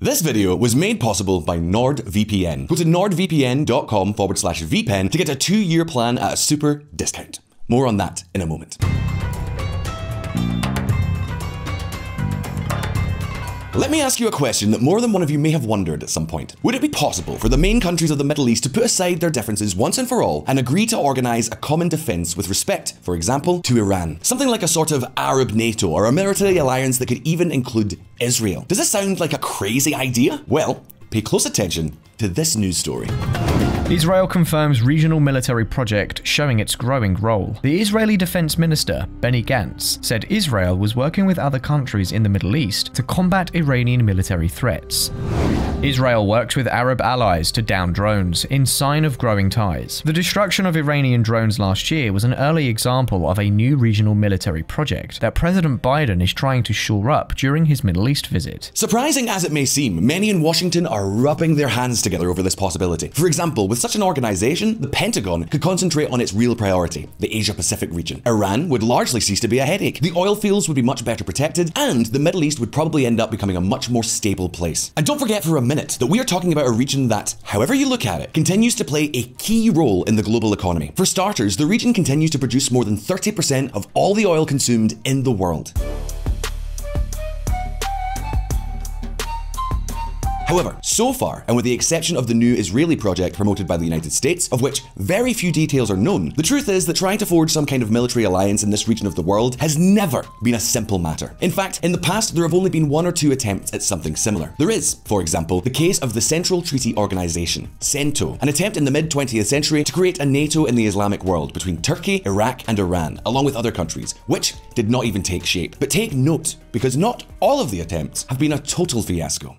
This video was made possible by NordVPN. Go to nordvpn.com/vpen to get a 2-year plan at a super discount. More on that in a moment. Let me ask you a question that more than one of you may have wondered at some point. Would it be possible for the main countries of the Middle East to put aside their differences once and for all and agree to organize a common defense with respect, for example, to Iran? Something like a sort of Arab NATO or a military alliance that could even include Israel. Does this sound like a crazy idea? Well, pay close attention to this news story. Israel confirms regional military project showing its growing role. The Israeli Defense Minister, Benny Gantz, said Israel was working with other countries in the Middle East to combat Iranian military threats. Israel worked with Arab allies to down drones in sign of growing ties. The destruction of Iranian drones last year was an early example of a new regional military project that President Biden is trying to shore up during his Middle East visit. Surprising as it may seem, many in Washington are rubbing their hands together over this possibility. For example, with such an organization, the Pentagon could concentrate on its real priority, the Asia-Pacific region. Iran would largely cease to be a headache, the oil fields would be much better protected, and the Middle East would probably end up becoming a much more stable place. And don't forget for a minute that we are talking about a region that, however you look at it, continues to play a key role in the global economy. For starters, the region continues to produce more than 30% of all the oil consumed in the world. However, so far, and with the exception of the new Israeli project promoted by the United States, of which very few details are known, the truth is that trying to forge some kind of military alliance in this region of the world has never been a simple matter. In fact, in the past, there have only been 1 or 2 attempts at something similar. There is, for example, the case of the Central Treaty Organization, CENTO, an attempt in the mid-20th century to create a NATO in the Islamic world between Turkey, Iraq, and Iran, along with other countries, which did not even take shape. But take note, because not all of the attempts have been a total fiasco.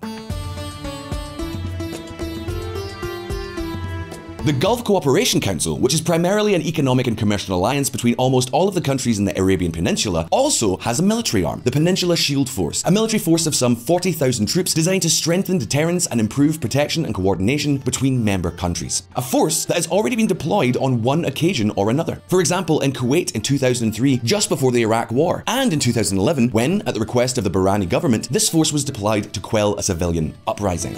The Gulf Cooperation Council, which is primarily an economic and commercial alliance between almost all of the countries in the Arabian Peninsula, also has a military arm, the Peninsula Shield Force, a military force of some 40,000 troops designed to strengthen deterrence and improve protection and coordination between member countries. A force that has already been deployed on one occasion or another. For example, in Kuwait in 2003, just before the Iraq War, and in 2011, when, at the request of the Bahraini government, this force was deployed to quell a civilian uprising.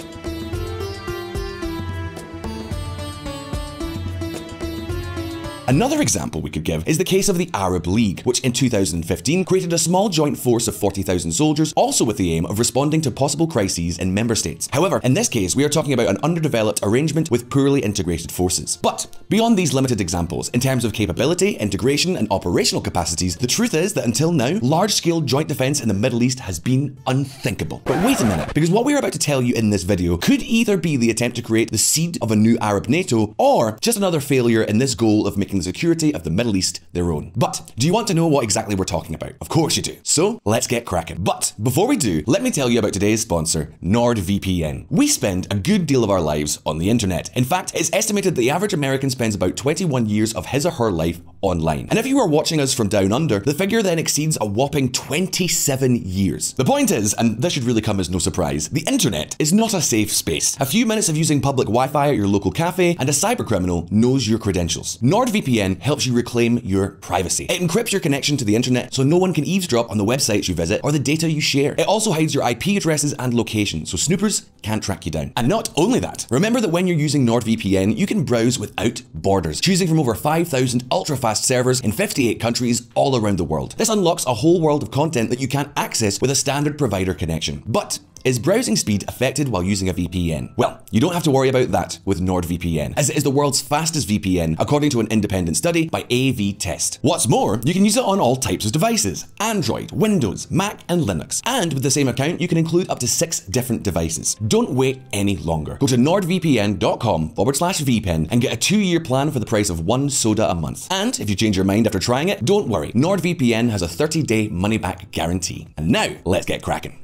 Another example we could give is the case of the Arab League, which in 2015 created a small joint force of 40,000 soldiers, also with the aim of responding to possible crises in member states. However, in this case, we are talking about an underdeveloped arrangement with poorly integrated forces. But beyond these limited examples, in terms of capability, integration, and operational capacities, the truth is that until now, large-scale joint defense in the Middle East has been unthinkable. But wait a minute, because what we're about to tell you in this video could either be the attempt to create the seed of a new Arab NATO, or just another failure in this goal of making the security of the Middle East their own. But do you want to know what exactly we're talking about? Of course you do. So let's get cracking. But before we do, let me tell you about today's sponsor, NordVPN. We spend a good deal of our lives on the internet. In fact, it's estimated that the average American spends about 21 years of his or her life online. And if you are watching us from down under, the figure then exceeds a whopping 27 years. The point is, and this should really come as no surprise, the internet is not a safe space. A few minutes of using public Wi-Fi at your local cafe and a cybercriminal knows your credentials. NordVPN helps you reclaim your privacy. It encrypts your connection to the internet so no one can eavesdrop on the websites you visit or the data you share. It also hides your IP addresses and locations so snoopers can't track you down. And not only that, remember that when you're using NordVPN, you can browse without borders, choosing from over 5,000 ultra-fast servers in 58 countries all around the world. This unlocks a whole world of content that you can't access with a standard provider connection. But is browsing speed affected while using a VPN? Well, you don't have to worry about that with NordVPN, as it is the world's fastest VPN, according to an independent study by AV-Test. What's more, you can use it on all types of devices: Android, Windows, Mac, and Linux. And with the same account, you can include up to 6 different devices. Don't wait any longer. Go to nordvpn.com/vpen and get a 2-year plan for the price of 1 soda a month. And if you change your mind after trying it, don't worry. NordVPN has a 30-day money-back guarantee. And now, let's get cracking.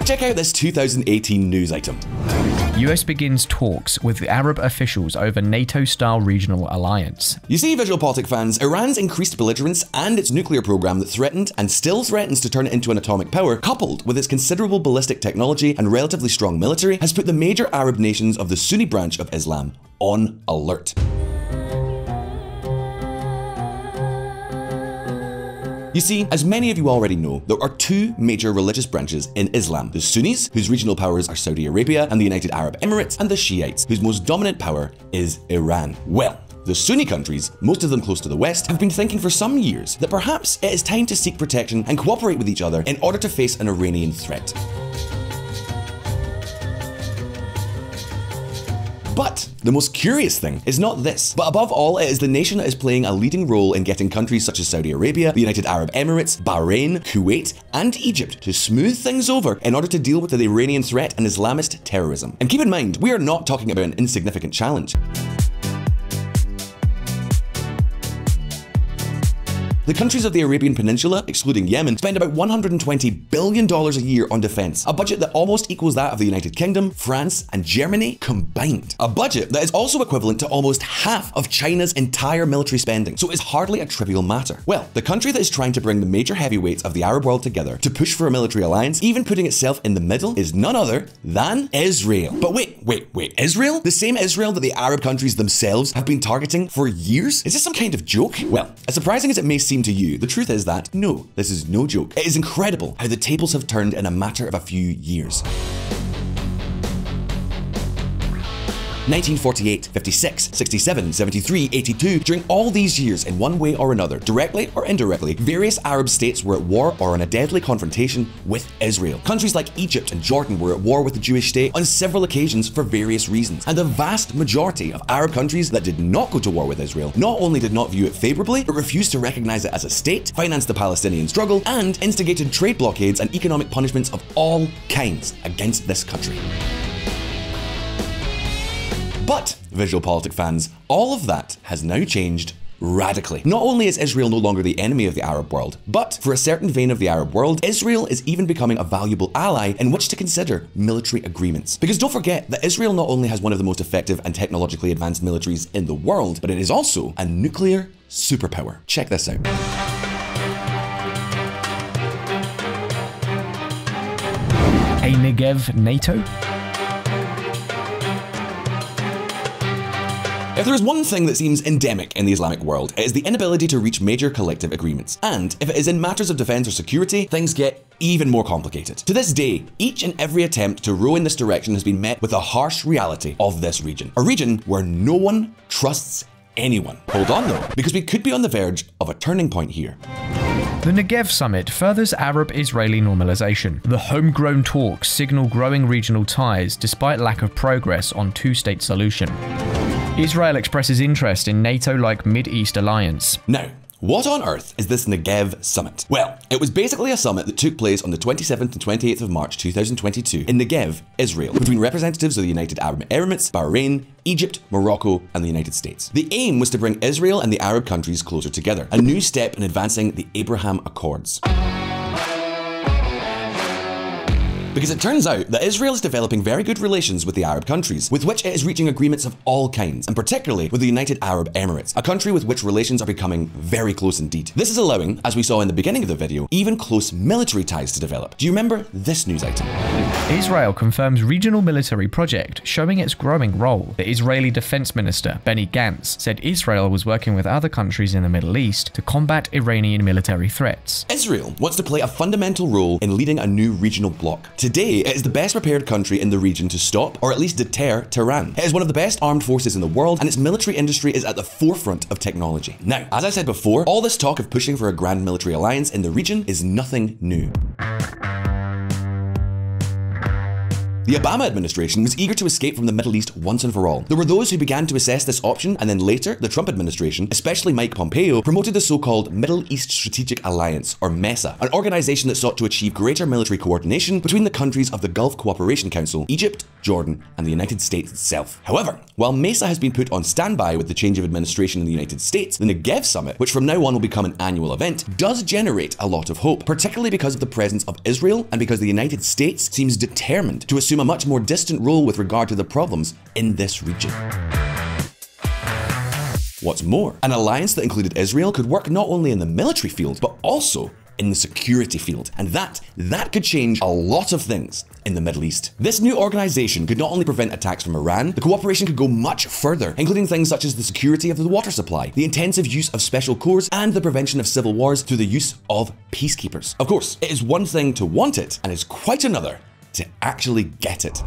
Check out this 2018 news item. US begins talks with Arab officials over NATO-style regional alliance. You see, VisualPolitik fans, Iran's increased belligerence and its nuclear program that threatened and still threatens to turn it into an atomic power, coupled with its considerable ballistic technology and relatively strong military, has put the major Arab nations of the Sunni branch of Islam on alert. You see, as many of you already know, there are two major religious branches in Islam: the Sunnis, whose regional powers are Saudi Arabia and the United Arab Emirates, and the Shiites, whose most dominant power is Iran. Well, the Sunni countries, most of them close to the West, have been thinking for some years that perhaps it is time to seek protection and cooperate with each other in order to face an Iranian threat. But the most curious thing is not this, but above all, it is the nation that is playing a leading role in getting countries such as Saudi Arabia, the United Arab Emirates, Bahrain, Kuwait, and Egypt to smooth things over in order to deal with the Iranian threat and Islamist terrorism. And keep in mind, we are not talking about an insignificant challenge. The countries of the Arabian Peninsula, excluding Yemen, spend about $120 billion a year on defense, a budget that almost equals that of the United Kingdom, France, and Germany combined. A budget that is also equivalent to almost half of China's entire military spending, so it's hardly a trivial matter. Well, the country that is trying to bring the major heavyweights of the Arab world together to push for a military alliance, even putting itself in the middle, is none other than Israel. But wait, Israel? The same Israel that the Arab countries themselves have been targeting for years? Is this some kind of joke? Well, as surprising as it may seem to you, the truth is that no, this is no joke. It is incredible how the tables have turned in a matter of a few years. 1948, 56, 67, 73, 82, during all these years, in one way or another, directly or indirectly, various Arab states were at war or in a deadly confrontation with Israel. Countries like Egypt and Jordan were at war with the Jewish state on several occasions for various reasons. And the vast majority of Arab countries that did not go to war with Israel not only did not view it favorably, but refused to recognize it as a state, financed the Palestinian struggle, and instigated trade blockades and economic punishments of all kinds against this country. But, VisualPolitik fans, all of that has now changed radically. Not only is Israel no longer the enemy of the Arab world, but for a certain vein of the Arab world, Israel is even becoming a valuable ally in which to consider military agreements. Because don't forget that Israel not only has one of the most effective and technologically advanced militaries in the world, but it is also a nuclear superpower. Check this out. A Negev NATO? If there is one thing that seems endemic in the Islamic world, it is the inability to reach major collective agreements. And if it is in matters of defense or security, things get even more complicated. To this day, each and every attempt to row in this direction has been met with the harsh reality of this region. A region where no one trusts anyone. Hold on though, because we could be on the verge of a turning point here. The Negev summit furthers Arab-Israeli normalization. The homegrown talks signal growing regional ties despite lack of progress on two-state solution. Israel expresses interest in NATO-like Mid-East alliance. Now, what on earth is this Negev summit? Well, it was basically a summit that took place on the 27th and 28th of March 2022 in Negev, Israel, between representatives of the United Arab Emirates, Bahrain, Egypt, Morocco, and the United States. The aim was to bring Israel and the Arab countries closer together, a new step in advancing the Abraham Accords. Because it turns out that Israel is developing very good relations with the Arab countries, with which it is reaching agreements of all kinds, and particularly with the United Arab Emirates, a country with which relations are becoming very close indeed. This is allowing, as we saw in the beginning of the video, even close military ties to develop. Do you remember this news item? Israel confirms regional military project showing its growing role. The Israeli Defense Minister, Benny Gantz, said Israel was working with other countries in the Middle East to combat Iranian military threats. Israel wants to play a fundamental role in leading a new regional bloc. Today, it is the best prepared country in the region to stop, or at least deter, Tehran. It is one of the best armed forces in the world, and its military industry is at the forefront of technology. Now, as I said before, all this talk of pushing for a grand military alliance in the region is nothing new. The Obama administration was eager to escape from the Middle East once and for all. There were those who began to assess this option, and then later, the Trump administration, especially Mike Pompeo, promoted the so-called Middle East Strategic Alliance, or MESA, an organization that sought to achieve greater military coordination between the countries of the Gulf Cooperation Council, Egypt, Jordan, and the United States itself. However, while MESA has been put on standby with the change of administration in the United States, the Negev Summit, which from now on will become an annual event, does generate a lot of hope, particularly because of the presence of Israel and because the United States seems determined to assume assume a much more distant role with regard to the problems in this region. What's more, an alliance that included Israel could work not only in the military field, but also in the security field, and that could change a lot of things in the Middle East. This new organization could not only prevent attacks from Iran, the cooperation could go much further, including things such as the security of the water supply, the intensive use of special corps, and the prevention of civil wars through the use of peacekeepers. Of course, it is one thing to want it, and it's quite another to actually get it.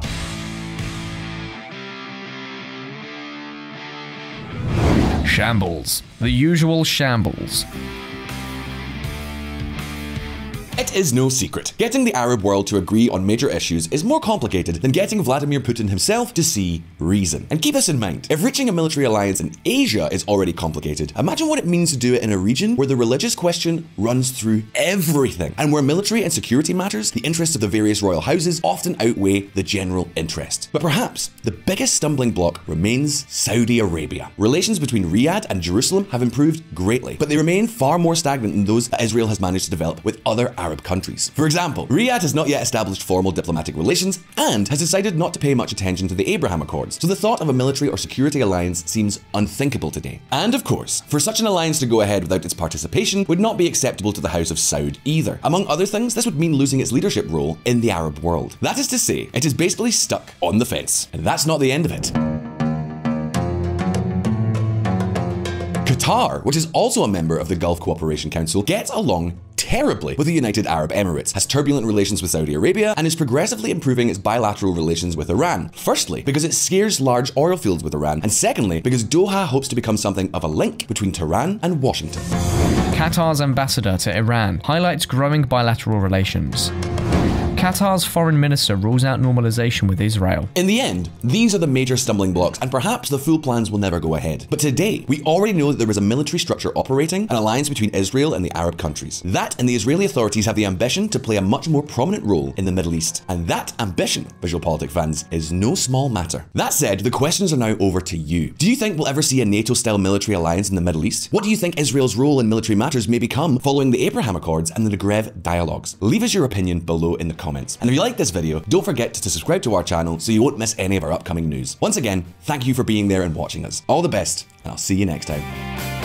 Shambles. The usual shambles. It is no secret, getting the Arab world to agree on major issues is more complicated than getting Vladimir Putin himself to see reason. And keep this in mind, if reaching a military alliance in Asia is already complicated, imagine what it means to do it in a region where the religious question runs through everything, and where military and security matters, the interests of the various royal houses often outweigh the general interest. But perhaps the biggest stumbling block remains Saudi Arabia. Relations between Riyadh and Jerusalem have improved greatly, but they remain far more stagnant than those that Israel has managed to develop with other Arab countries. For example, Riyadh has not yet established formal diplomatic relations and has decided not to pay much attention to the Abraham Accords, so the thought of a military or security alliance seems unthinkable today. And of course, for such an alliance to go ahead without its participation would not be acceptable to the House of Saud either. Among other things, this would mean losing its leadership role in the Arab world. That is to say, it is basically stuck on the fence. And that's not the end of it. Qatar, which is also a member of the Gulf Cooperation Council, gets along terribly with the United Arab Emirates, has turbulent relations with Saudi Arabia, and is progressively improving its bilateral relations with Iran. Firstly, because it shares large oil fields with Iran, and secondly, because Doha hopes to become something of a link between Tehran and Washington. Qatar's ambassador to Iran highlights growing bilateral relations. Qatar's foreign minister rules out normalization with Israel. In the end, these are the major stumbling blocks, and perhaps the full plans will never go ahead. But today, we already know that there is a military structure operating, an alliance between Israel and the Arab countries. That and the Israeli authorities have the ambition to play a much more prominent role in the Middle East. And that ambition, VisualPolitik fans, is no small matter. That said, the questions are now over to you. Do you think we'll ever see a NATO-style military alliance in the Middle East? What do you think Israel's role in military matters may become following the Abraham Accords and the Negev dialogues? Leave us your opinion below in the comments. And if you like this video, don't forget to subscribe to our channel so you won't miss any of our upcoming news. Once again, thank you for being there and watching us. All the best, and I'll see you next time.